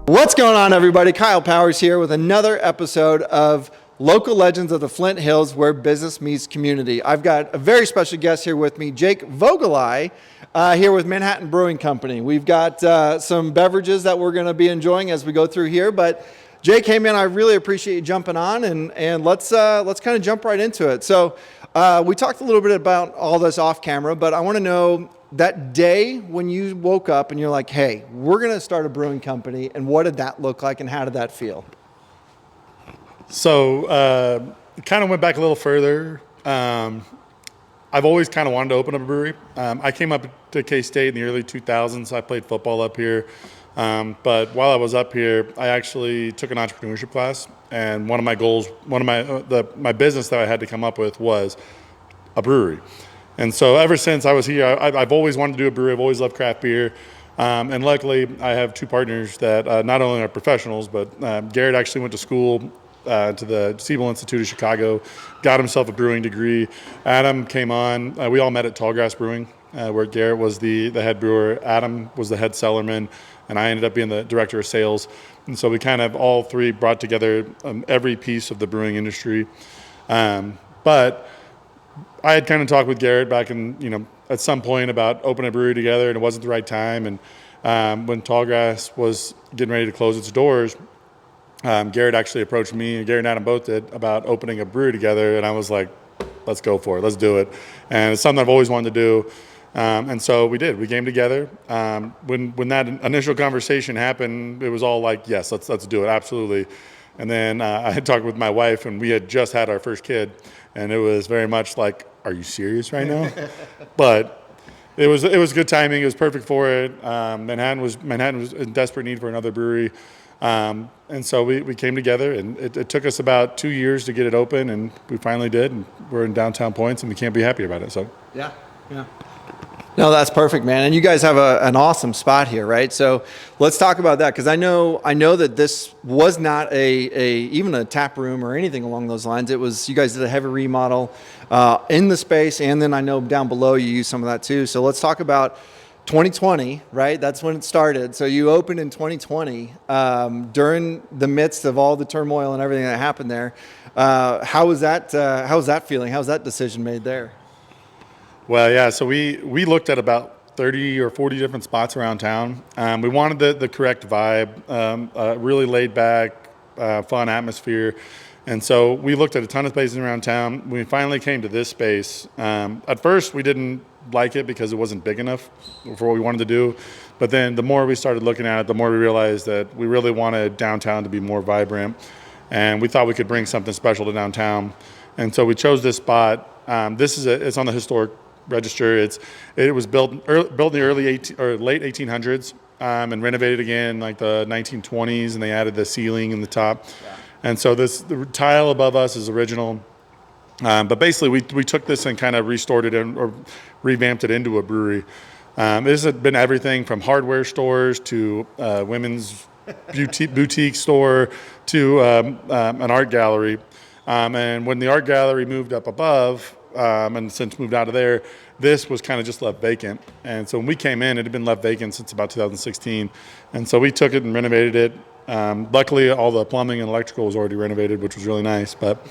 What's going on, everybody? Kyle Powers here with another episode of Local Legends of the Flint Hills, where business meets community. I've got a very special guest here with me, Jake Vogal, here with Manhattan Brewing Company. We've got some beverages that we're going to be enjoying as we go through here, but Jake, hey man, I really appreciate you jumping on, and let's kind of jump right into it. So we talked a little bit about all this off camera, but I want to know that day when you woke up and you're like, hey, we're going to start a brewing company, and what did that look like and how did that feel? So kind of went back a little further. I've always kind of wanted to open up a brewery. I came up to K-State in the early 2000s. I played football up here. But while I was up here, I actually took an entrepreneurship class. And one of my goals, my business that I had to come up with was a brewery. And so ever since I was here, I've always wanted to do a brewery. I've always loved craft beer. And luckily, I have two partners that not only are professionals, but Garrett actually went to school to the Siebel Institute of Chicago, got himself a brewing degree. Adam came on. We all met at Tallgrass Brewing, where Garrett was the head brewer. Adam was the head cellarman, and I ended up being the director of sales. And so we kind of all three brought together every piece of the brewing industry. But I had kind of talked with Garrett back in, at some point about opening a brewery together, and it wasn't the right time. And when Tallgrass was getting ready to close its doors, Garrett actually approached me, and Garrett and Adam both did, about opening a brewery together. And I was like, let's go for it. Let's do it. And it's something I've always wanted to do. And so we did. We came together. When that initial conversation happened, it was all like, yes, let's do it. Absolutely. And then I had talked with my wife, and we had just had our first kid. And it was very much like, are you serious right now? But it was good timing. It was perfect for it. Manhattan was in desperate need for another brewery. And so we came together, and it took us about 2 years to get it open, and we finally did. And we're in downtown Points, and we can't be happy about it. So Yeah. No, that's perfect, man. And you guys have an awesome spot here, right? So let's talk about that, because I know that this was not even a tap room or anything along those lines. It was, you guys did a heavy remodel in the space, and then I know down below you use some of that too. So let's talk about 2020, right? That's when it started. So you opened in 2020 during the midst of all the turmoil and everything that happened there. How was that feeling? How was that decision made there? Well, yeah, so we looked at about 30 or 40 different spots around town. We wanted the correct vibe, really laid back, fun atmosphere. And so we looked at a ton of spaces around town. We finally came to this space. At first, we didn't like it because it wasn't big enough for what we wanted to do. But then the more we started looking at it, the more we realized that we really wanted downtown to be more vibrant. And we thought we could bring something special to downtown. And so we chose this spot. It's on the historic register. It was built in the late 1800s and renovated again like the 1920s, and they added the ceiling in the top. Yeah. And so the tile above us is original. But basically we took this and kind of restored it or revamped it into a brewery. This has been everything from hardware stores to women's boutique store to an art gallery. And when the art gallery moved up above, and since moved out of there, this was kind of just left vacant. And so when we came in, it had been left vacant since about 2016. And so we took it and renovated it. Luckily, all the plumbing and electrical was already renovated, which was really nice. But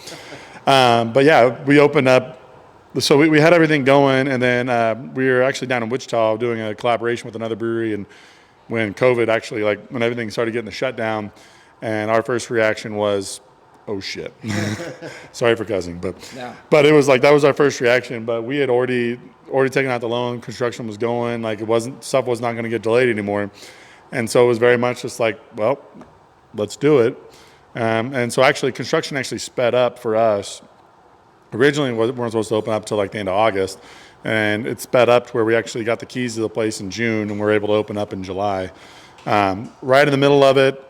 yeah, we opened up. So we had everything going, and then we were actually down in Wichita doing a collaboration with another brewery. And when COVID actually, when everything started getting the shutdown, and our first reaction was, oh shit. Sorry for cussing, but it was like, that was our first reaction. But we had already taken out the loan. Construction was going, stuff was not going to get delayed anymore. And so it was very much just like, well, let's do it. And so construction actually sped up for us. Originally, we weren't supposed to open up until the end of August. And it sped up to where we actually got the keys to the place in June, and we were able to open up in July. Right in the middle of it,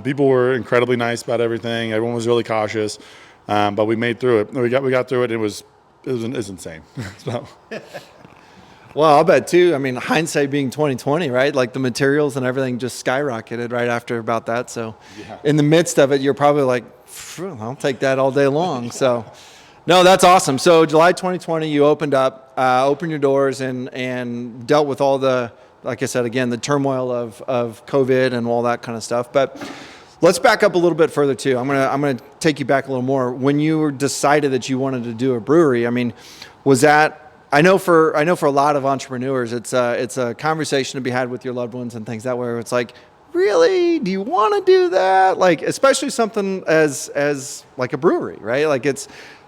people were incredibly nice about everything. Everyone was really cautious, but we made through it. We got through it. It was insane. So. Well, I'll bet too. I mean, hindsight being 2020, right? Like the materials and everything just skyrocketed right after about that. So, in the midst of it, you're probably like, "I'll take that all day long." So, No, that's awesome. So July 2020, you opened your doors and dealt with all the, like I said, again, the turmoil of COVID and all that kind of stuff. But let's back up a little bit further too. I'm gonna take you back a little more. When you decided that you wanted to do a brewery, I mean, was that, I know for a lot of entrepreneurs, it's a conversation to be had with your loved ones and things that way, where it's like, really, do you want to do that? Like, especially something as like a brewery, right? Like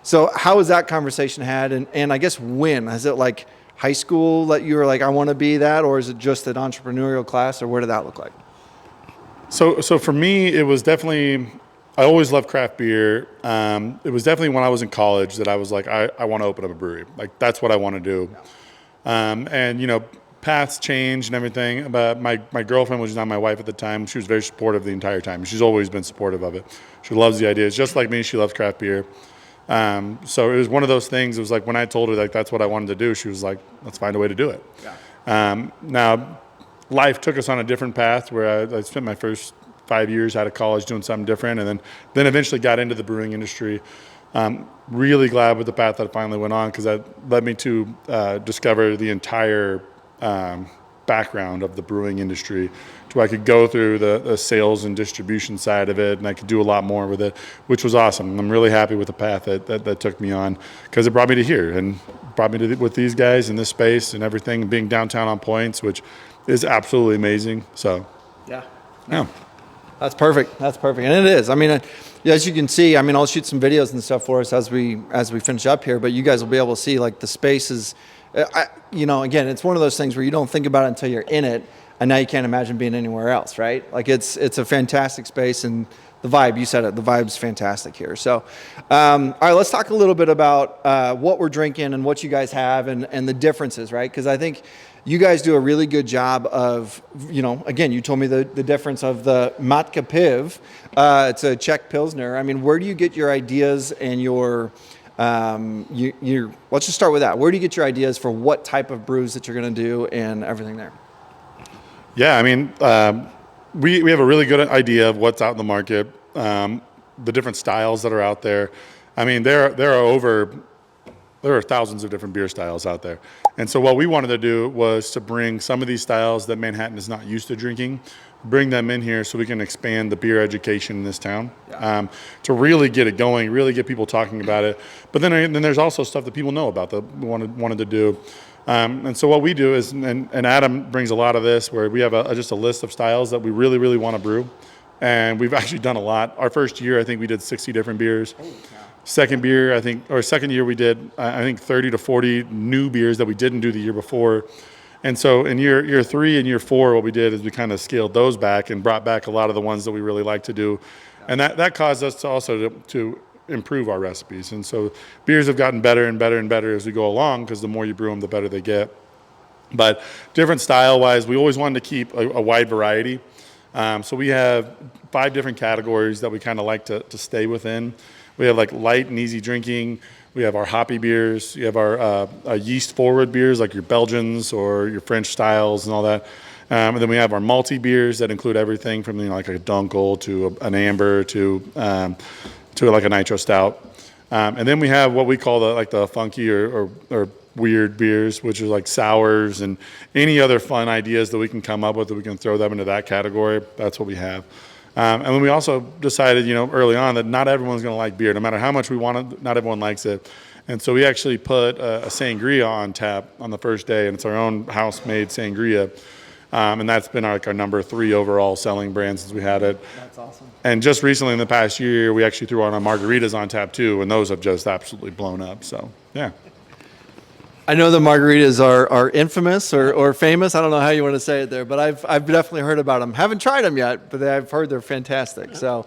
so how was that conversation had? And I guess when? Is it like high school that you were like, I want to be that? Or is it just an entrepreneurial class, or what did that look like? So for me, it was definitely, I always loved craft beer. It was definitely when I was in college that I was like, I want to open up a brewery. Like, that's what I want to do. And, paths changed and everything. But my girlfriend, which was not my wife at the time, she was very supportive the entire time. She's always been supportive of it. She loves the ideas. Just like me, she loves craft beer. So it was one of those things. It was like when I told her, like, that's what I wanted to do, she was like, let's find a way to do it. Yeah. Now, life took us on a different path where I spent my first 5 years out of college doing something different, and then eventually got into the brewing industry. Really glad with the path that I finally went on, because that led me to discover the entire background of the brewing industry, to where I could go through the sales and distribution side of it, and I could do a lot more with it, which was awesome. I'm really happy with the path that took me on, because it brought me to here and brought me to with these guys in this space and everything, being downtown on Points, which is absolutely amazing. So yeah. That's perfect. And it is. I mean, as you can see, I mean, I'll shoot some videos and stuff for us as we finish up here, but you guys will be able to see, like, the space is, again, it's one of those things where you don't think about it until you're in it, and now you can't imagine being anywhere else, right? Like, it's a fantastic space, and the vibe, you said it, the vibe's fantastic here. So, all right, let's talk a little bit about what we're drinking and what you guys have and the differences, right? Because I think you guys do a really good job of, again, you told me the difference of the Mat Kiv. It's a Czech Pilsner. I mean, where do you get your ideas and your, let's just start with that. Where do you get your ideas for what type of brews that you're going to do and everything there? Yeah, I mean, we have a really good idea of what's out in the market, the different styles that are out there. I mean, there are thousands of different beer styles out there. And so what we wanted to do was to bring some of these styles that Manhattan is not used to drinking, bring them in here so we can expand the beer education in this town, to really get it going, really get people talking about it. But then there's also stuff that people know about that we wanted to do. And so what we do is, and Adam brings a lot of this, where we have just a list of styles that we really, really want to brew. And we've actually done a lot. Our first year, I think we did 60 different beers. Second year, second year we did, I think 30 to 40 new beers that we didn't do the year before. And so in year 3 and year 4, what we did is we kind of scaled those back and brought back a lot of the ones that we really like to do. And that caused us to also to improve our recipes. And so beers have gotten better and better and better as we go along, because the more you brew them, the better they get. But different style-wise, we always wanted to keep a wide variety. So we have 5 different categories that we kind of like to stay within. We have like light and easy drinking. We have our hoppy beers. You have our yeast forward beers, like your Belgians or your French styles and all that. And then we have our malty beers that include everything from like a dunkel to an amber to like a nitro stout. And then we have what we call the funky or weird beers, which are like sours and any other fun ideas that we can come up with that we can throw them into that category. That's what we have. And then we also decided, early on that not everyone's going to like beer. No matter how much we want it, not everyone likes it. And so we actually put a sangria on tap on the first day, and it's our own house-made sangria. And that's been our number 3 overall selling brand since we had it. That's awesome. And just recently in the past year, we actually threw on our margaritas on tap too, and those have just absolutely blown up. So, yeah. I know the margaritas are infamous or famous. I don't know how you want to say it there, but I've definitely heard about them. Haven't tried them yet, but I've heard they're fantastic. So,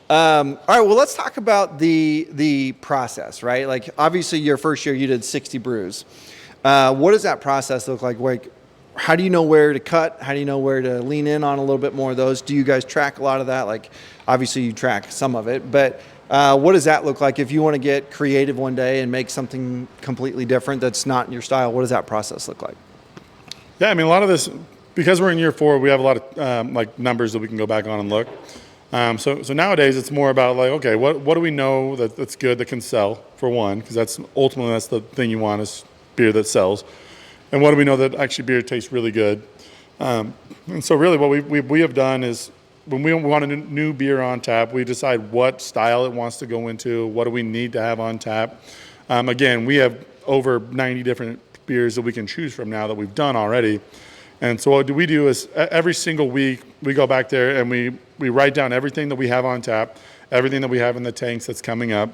all right, well, let's talk about the process, right? Like, obviously, your first year you did 60 brews. What does that process look like? Like, how do you know where to cut? How do you know where to lean in on a little bit more of those? Do you guys track a lot of that? Like, obviously, you track some of it, but what does that look like if you want to get creative one day and make something completely different that's not in your style? What does that process look like? Yeah, I mean, a lot of this, because we're in year 4, we have a lot of numbers that we can go back on and look. So nowadays it's more about like, okay, what do we know that's good, that can sell, for one, because that's the thing you want, is beer that sells. And what do we know that actually beer tastes really good? And so really what we have done is, when we want a new beer on tap, we decide what style it wants to go into, what do we need to have on tap. Again, we have over 90 different beers that we can choose from now that we've done already. And so what we do is every single week we go back there and we write down everything that we have on tap, everything that we have in the tanks that's coming up,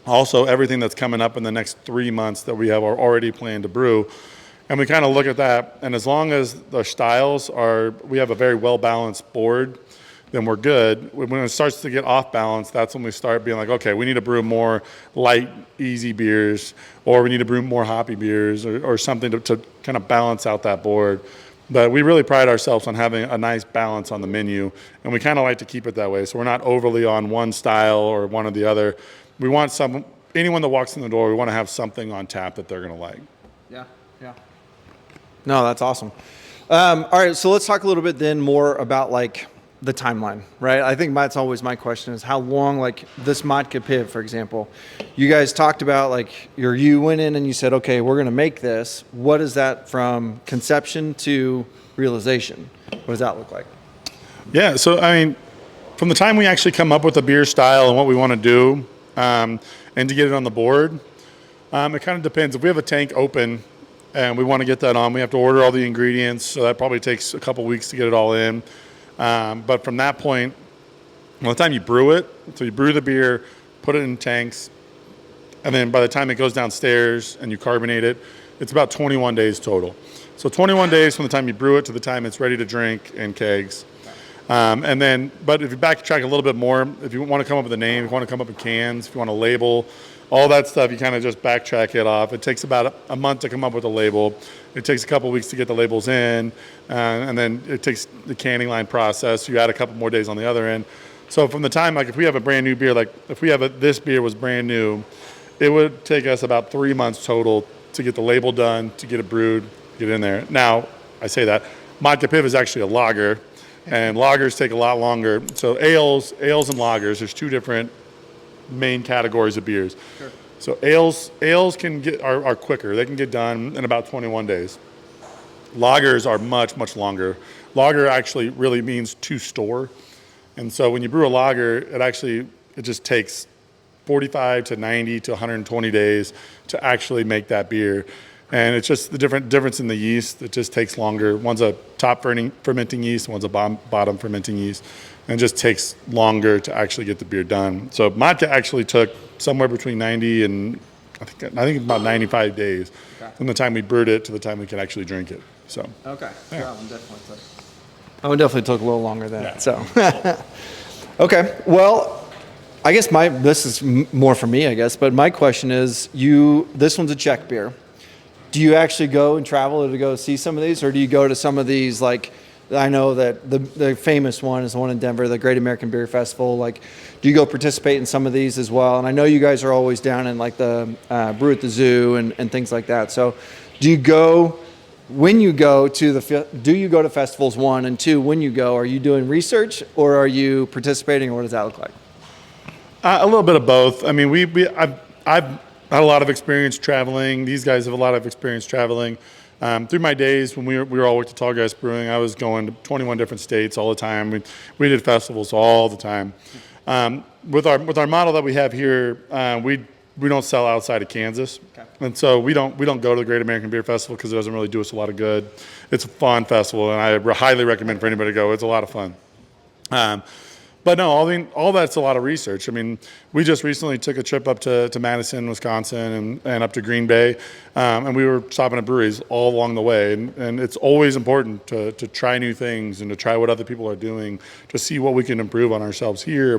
also everything that's coming up in the next 3 months that we have already planned to brew. And we kind of look at that, and as long as the styles we have a very well-balanced board, then we're good. When it starts to get off balance, that's when we start being like, okay, we need to brew more light, easy beers, or we need to brew more hoppy beers, or something to kind of balance out that board. But we really pride ourselves on having a nice balance on the menu, and we kind of like to keep it that way. So we're not overly on one style or one or the other. We want anyone that walks in the door, we want to have something on tap that they're going to like. Yeah. No, that's awesome. All right, so let's talk a little bit then more about like the timeline, right? I think that's always my question, is how long, like this Mat Kiv, for example, you guys talked about like you went in and you said, okay, we're going to make this. What is that from conception to realization? What does that look like? Yeah, so I mean, from the time we actually come up with a beer style and what we want to do, and to get it on the board, it kind of depends. If we have a tank open and we want to get that on, we have to order all the ingredients, so that probably takes a couple weeks to get it all in. But from that point, by the time you brew it, so you brew the beer, put it in tanks, and then by the time it goes downstairs and you carbonate it, it's about 21 days total. So 21 days from the time you brew it to the time it's ready to drink in kegs. But if you backtrack a little bit more, if you want to come up with a name, if you want to come up with cans, if you want to label, all that stuff, you kind of just backtrack it off. It takes about a month to come up with a label. It takes a couple of weeks to get the labels in, and then it takes the canning line process. You add a couple more days on the other end. So from the time, like if we have a brand new beer, like if we have this beer was brand new, it would take us about 3 months total to get the label done, to get it brewed, get it in there. Now, I say that, Mat Kiv is actually a lager, and lagers take a lot longer. So ales and lagers, there's two different main categories of beers. Sure. So ales are quicker. They can get done in about 21 days. Lagers are much longer. Lager actually really means to store. And so when you brew a lager, it just takes 45 to 90 to 120 days to actually make that beer. And it's just the difference in the yeast. It just takes longer. One's a top fermenting yeast, one's a bottom fermenting yeast. And it just takes longer to actually get the beer done. So Mat actually took somewhere between 90 and I think about 95 days from the time we brewed it to the time we can actually drink it. So okay, yeah. That one definitely took a little longer than that. So okay, well, I guess this is more for me, I guess. But my question is, this one's a Czech beer. Do you actually go and travel to go see some of these, or do you go to some of these, like, I know that the famous one is the one in Denver, the Great American Beer Festival. Like, do you go participate in some of these as well? And I know you guys are always down in like the Brew at the Zoo and things like that. So do you go to festivals, 1, and 2, when you go, are you doing research or are you participating, or what does that look like? A little bit of both. I mean, I've had a lot of experience traveling. These guys have a lot of experience traveling. Through my days when we were all worked at Tall Grass Brewing, I was going to 21 different states all the time. We did festivals all the time. With our model that we have here, we don't sell outside of Kansas, and so we don't go to the Great American Beer Festival because it doesn't really do us a lot of good. It's a fun festival, and I highly recommend for anybody to go. It's a lot of fun. But no, all that's a lot of research. I mean, we just recently took a trip up to Madison, Wisconsin, and up to Green Bay, and we were stopping at breweries all along the way. And it's always important to try new things and to try what other people are doing, to see what we can improve on ourselves here,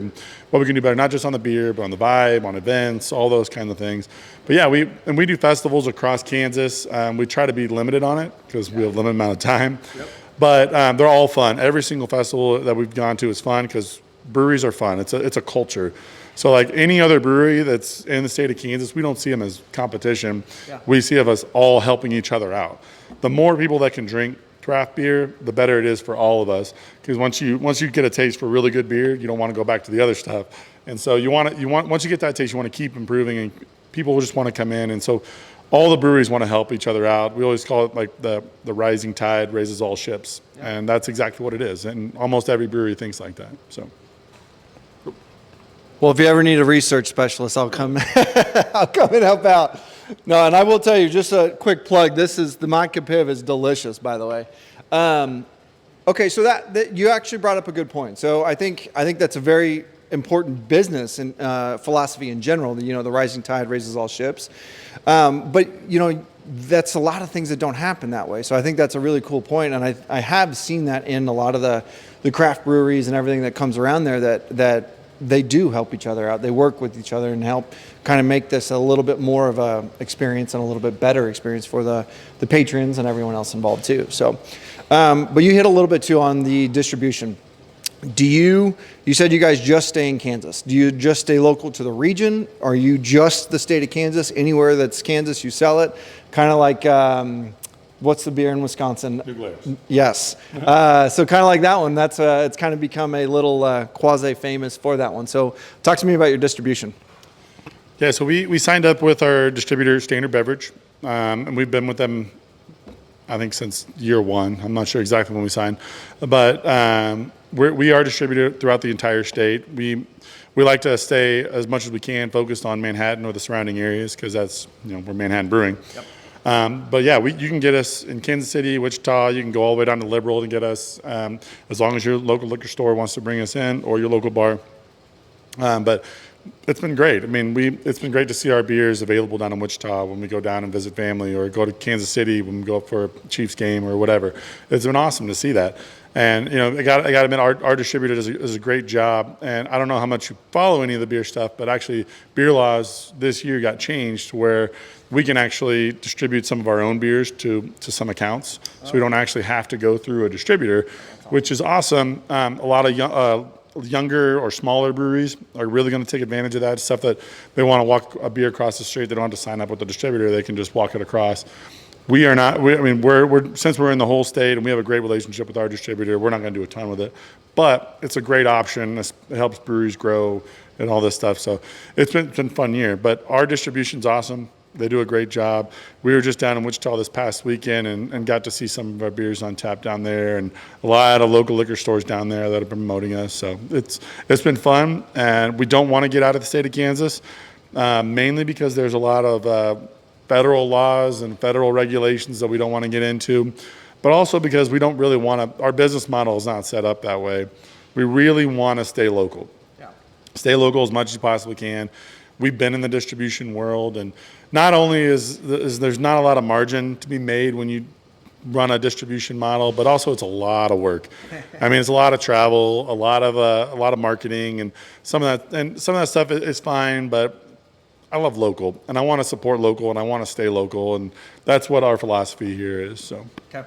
what we can do better, not just on the beer, but on the vibe, on events, all those kind of things. But yeah, we do festivals across Kansas. We try to be limited on it because we have a limited amount of time. Yep. But they're all fun. Every single festival that we've gone to is fun because breweries are fun. It's a culture. So like any other brewery that's in the state of Kansas, we don't see them as competition. Yeah. We see of us all helping each other out. The more people that can drink craft beer, the better it is for all of us. Because once you get a taste for really good beer, you don't want to go back to the other stuff. And so once you get that taste, you want to keep improving, and people will just want to come in. And so all the breweries want to help each other out. We always call it like the rising tide raises all ships. Yeah. And that's exactly what it is. And almost every brewery thinks like that. So. Well, if you ever need a research specialist, I'll come I'll come and help out. No, and I will tell you, just a quick plug, the Mat Kiv is delicious, by the way. Okay, so that you actually brought up a good point. So I think that's a very important business and philosophy in general. The rising tide raises all ships. But that's a lot of things that don't happen that way. So I think that's a really cool point, and I have seen that in a lot of the craft breweries and everything that comes around there that they do help each other out. They work with each other and help kind of make this a little bit more of a experience and a little bit better experience for the patrons and everyone else involved too. So, but you hit a little bit too on the distribution. You said you guys just stay in Kansas. Do you just stay local to the region? Are you just the state of Kansas? Anywhere that's Kansas, you sell it? Kind of like, what's the beer in Wisconsin? New Glarus. Yes. So kind of like that one. It's kind of become a little quasi-famous for that one. So talk to me about your distribution. Yeah, so we signed up with our distributor, Standard Beverage, and we've been with them, I think, since year one. I'm not sure exactly when we signed, but we are distributed throughout the entire state. We like to stay as much as we can focused on Manhattan or the surrounding areas, because that's we're Manhattan Brewing. Yep. But yeah, you can get us in Kansas City, Wichita. You can go all the way down to Liberal to get us, as long as your local liquor store wants to bring us in, or your local bar. But it's been great. I mean, it's been great to see our beers available down in Wichita when we go down and visit family, or go to Kansas City when we go up for a Chiefs game or whatever. It's been awesome to see that. And I got to admit, our distributor does a great job. And I don't know how much you follow any of the beer stuff, but actually, beer laws this year got changed where we can actually distribute some of our own beers to some accounts, so we don't actually have to go through a distributor, which is awesome. A lot of younger or smaller breweries are really going to take advantage of that stuff, that they want to walk a beer across the street. They don't have to sign up with the distributor. They can just walk it across. We are not. We're since we're in the whole state and we have a great relationship with our distributor, we're not going to do a ton with it, but it's a great option. It helps breweries grow and all this stuff. So it's been a fun year. But our distribution's awesome. They do a great job. We were just down in Wichita this past weekend and got to see some of our beers on tap down there, and a lot of local liquor stores down there that are promoting us. So it's been fun, and we don't want to get out of the state of Kansas, mainly because there's a lot of federal laws and federal regulations that we don't want to get into, but also because we don't really want to. Our business model is not set up that way. We really want to stay local. Yeah. Stay local as much as you possibly can. We've been in the distribution world, and not only is there's not a lot of margin to be made when you run a distribution model, but also it's a lot of work. I mean, it's a lot of travel, a lot of marketing, and some of that stuff is fine. But I love local, and I want to support local, and I want to stay local, and that's what our philosophy here is. So. Okay.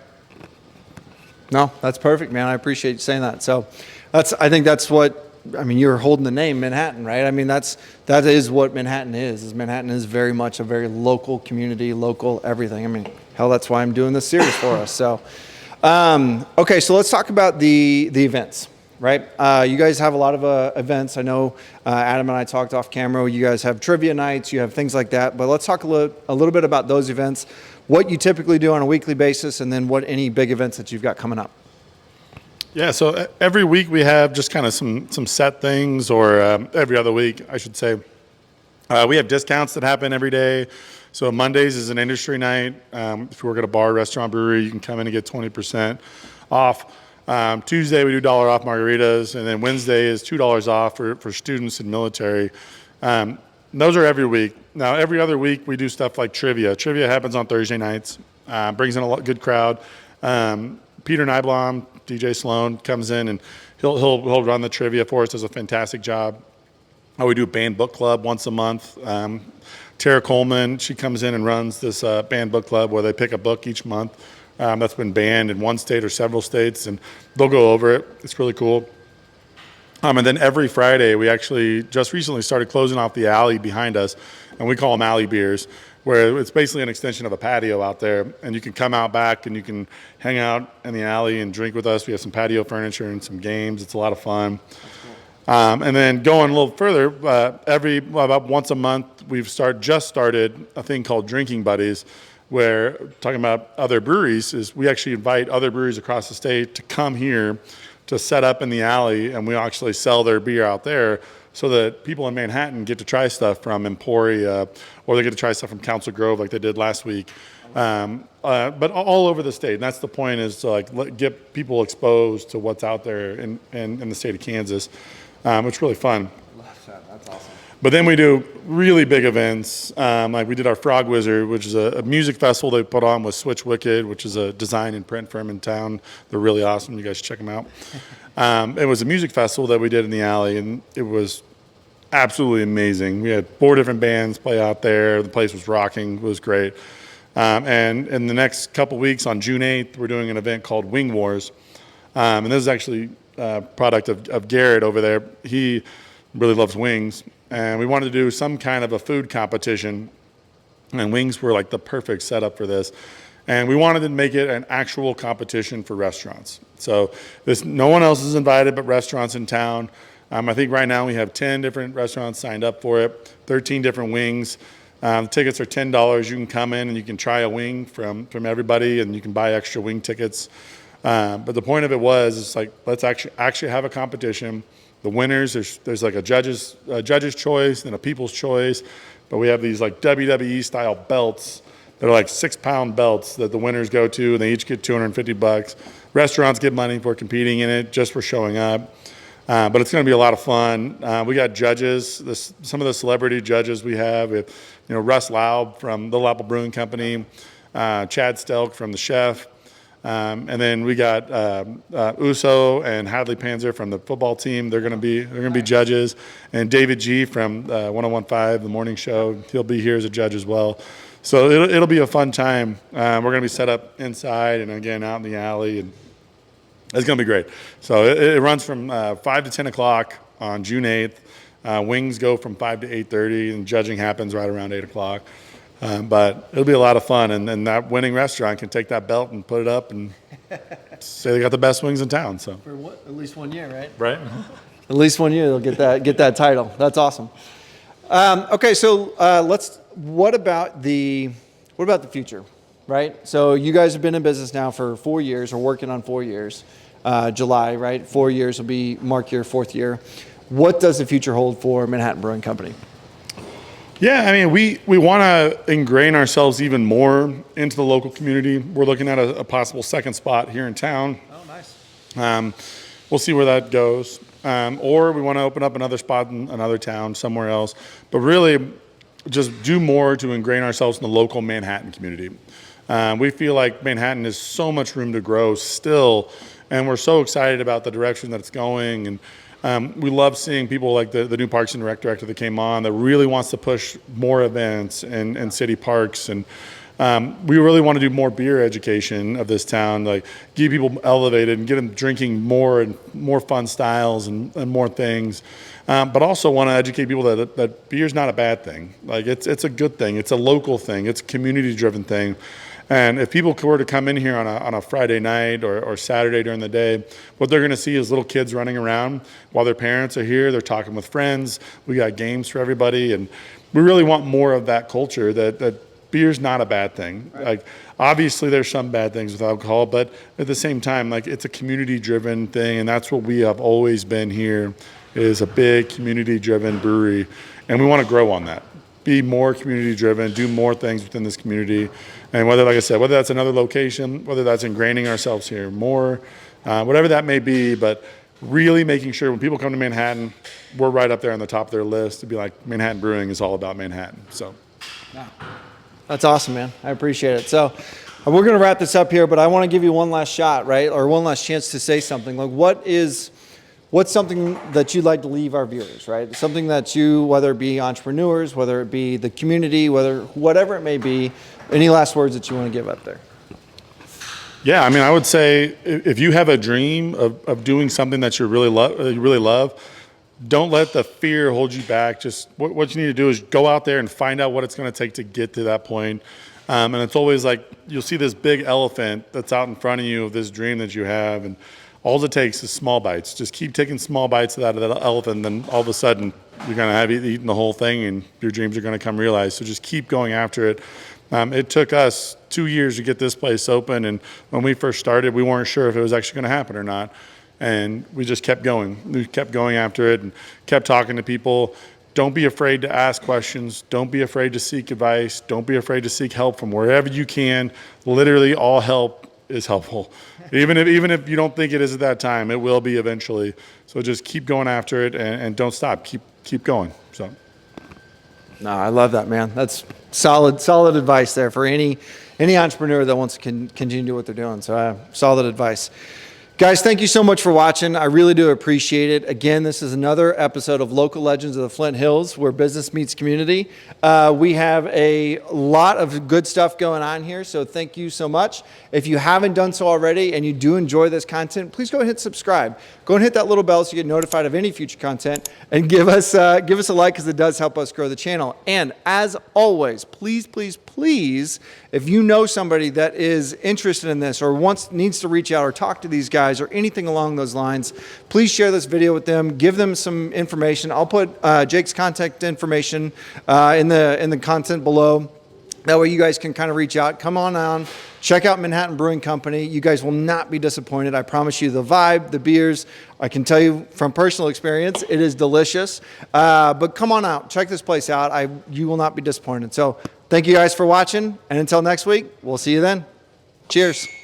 No, that's perfect, man. I appreciate you saying that. So, I think that's what. I mean, you're holding the name Manhattan, right? I mean, that is what Manhattan is. Manhattan is very much a very local community, local everything. I mean, hell, that's why I'm doing this series for us. So, okay, so let's talk about the events, right? You guys have a lot of events. I know Adam and I talked off camera. You guys have trivia nights. You have things like that. But let's talk a little bit about those events, what you typically do on a weekly basis, and then what any big events that you've got coming up. Yeah, so every week we have just kind of some set things, or every other week, I should say. We have discounts that happen every day. So Mondays is an industry night. If you work at a bar, restaurant, brewery, you can come in and get 20% off. Tuesday we do $1 off margaritas, and then Wednesday is $2 off for students and military. Those are every week. Now, every other week we do stuff like trivia. Trivia happens on Thursday nights. Brings in a good crowd. Peter Nyblom, DJ Sloan comes in, and he'll run the trivia for us. Does a fantastic job. We do band book club once a month. Tara Coleman, she comes in and runs this band book club where they pick a book each month that's been banned in one state or several states, and they'll go over it. It's really cool. And then every Friday, we actually just recently started closing off the alley behind us, and we call them alley beers. where it's basically an extension of a patio out there, and you can come out back and you can hang out in the alley and drink with us. We have some patio furniture and some games. It's a lot of fun. And then going a little further, about once a month, we've just started a thing called Drinking Buddies, where talking about other breweries is we actually invite other breweries across the state to come here to set up in the alley, and we actually sell their beer out there so that people in Manhattan get to try stuff from Emporia, or they get to try stuff from Council Grove like they did last week. But all over the state. And that's the point, is to get people exposed to what's out there in the state of Kansas. It's really fun. Love that. That's awesome. But then we do really big events, like we did our Frog Wizard, which is a music festival they put on with Switch Wicked, which is a design and print firm in town. They're really awesome. You guys should check them out. It was a music festival that we did in the alley, and it was absolutely amazing. We had 4 different bands play out there. The place was rocking. It was great. And in the next couple weeks, on June 8th, we're doing an event called Wing Wars. And this is actually a product of Garrett over there. He really loves wings. And we wanted to do some kind of a food competition, and wings were like the perfect setup for this. And we wanted to make it an actual competition for restaurants. So no one else is invited but restaurants in town. I think right now we have 10 different restaurants signed up for it, 13 different wings. The tickets are $10. You can come in and you can try a wing from everybody, and you can buy extra wing tickets. But the point of it was, let's actually have a competition. The winners, there's like a judge's choice and a people's choice, but we have these like WWE style belts that are like 6-pound belts that the winners go to, and they each get $250. Restaurants get money for competing in it, just for showing up. But it's going to be a lot of fun. We got judges. Some of the celebrity judges we have, Russ Laub from the Manhattan Brewing Company, Chad Stelk from The Chef. And then we got Uso and Hadley Panzer from the football team. They're going to be judges, and David G from 1015, the morning show. He'll be here as a judge as well. So it'll be a fun time. We're going to be set up inside and again out in the alley, and it's going to be great. So it runs from 5 to 10 o'clock on June 8th. Wings go from 5 to 8:30, and judging happens right around 8 o'clock. But it'll be a lot of fun, and that winning restaurant can take that belt and put it up and say they got the best wings in town. So For at least 1 year, right? Right. At least 1 year they'll get that title. That's awesome. Okay, so what about the future, right? So you guys have been in business now for 4 years, or working on 4 years. July, right? 4 years will mark your 4th year. What does the future hold for Manhattan Brewing Company? Yeah, I mean, we want to ingrain ourselves even more into the local community. We're looking at a possible second spot here in town. Oh, nice. We'll see where that goes. Or we want to open up another spot in another town somewhere else. But really, just do more to ingrain ourselves in the local Manhattan community. We feel like Manhattan has so much room to grow still, and we're so excited about the direction that it's going. And we love seeing people like the new Parks and Rec director that came on that really wants to push more events in city parks. And we really want to do more beer education of this town, like get people elevated and get them drinking more and more fun styles and more things. But also want to educate people that beer's not a bad thing. Like it's a good thing. It's a local thing. It's a community-driven thing. And if people were to come in here on a Friday night or Saturday during the day, what they're going to see is little kids running around while their parents are here. They're talking with friends. We got games for everybody. And we really want more of that culture, that beer's not a bad thing. Right. Like, obviously, there's some bad things with alcohol, but at the same time, like, it's a community-driven thing, and that's what we have always been here, is a big community-driven brewery. And we want to grow on that. Be more community-driven, do more things within this community. And whether, like I said, whether that's another location, whether that's ingraining ourselves here more, whatever that may be, but really making sure when people come to Manhattan, we're right up there on the top of their list to be like, Manhattan Brewing is all about Manhattan. So, yeah. That's awesome, man. I appreciate it. So we're going to wrap this up here, but I want to give you one last shot, right? Or one last chance to say something. Like, what's something that you'd like to leave our viewers, right? Something that whether it be entrepreneurs, whether it be the community, whatever it may be, any last words that you want to give up there? Yeah, I mean, I would say if you have a dream of doing something that you really love, don't let the fear hold you back. Just what you need to do is go out there and find out what it's going to take to get to that point. And it's always like you'll see this big elephant that's out in front of you of this dream that you have, and all it takes is small bites. Just keep taking small bites out of that elephant, and then all of a sudden you're going to have eaten the whole thing, and your dreams are going to come realized. So just keep going after it. It took us 2 years to get this place open, and when we first started, we weren't sure if it was actually going to happen or not. And we just kept going. We kept going after it and kept talking to people. Don't be afraid to ask questions. Don't be afraid to seek advice. Don't be afraid to seek help from wherever you can. Literally, all help is helpful. Even if you don't think it is at that time, it will be eventually. So just keep going after it and don't stop. Keep going. So. No, I love that, man. That's solid advice there for any entrepreneur that wants to continue what they're doing. So solid advice. Guys, thank you so much for watching. I really do appreciate it. Again, this is another episode of Local Legends of the Flint Hills, where business meets community. We have a lot of good stuff going on here, so thank you so much. If you haven't done so already and you do enjoy this content, please go and hit subscribe. Go and hit that little bell so you get notified of any future content, and give us a like, because it does help us grow the channel. And as always, please, if you know somebody that is interested in this or needs to reach out or talk to these guys or anything along those lines, please share this video with them. Give them some information. I'll put Jake's contact information in the content below. That way you guys can kind of reach out. Come on, check out Manhattan Brewing Company. You guys will not be disappointed. I promise you, the vibe, the beers, I can tell you from personal experience, it is delicious. But come on out, check this place out. You will not be disappointed. So thank you guys for watching, and until next week, we'll see you then. Cheers.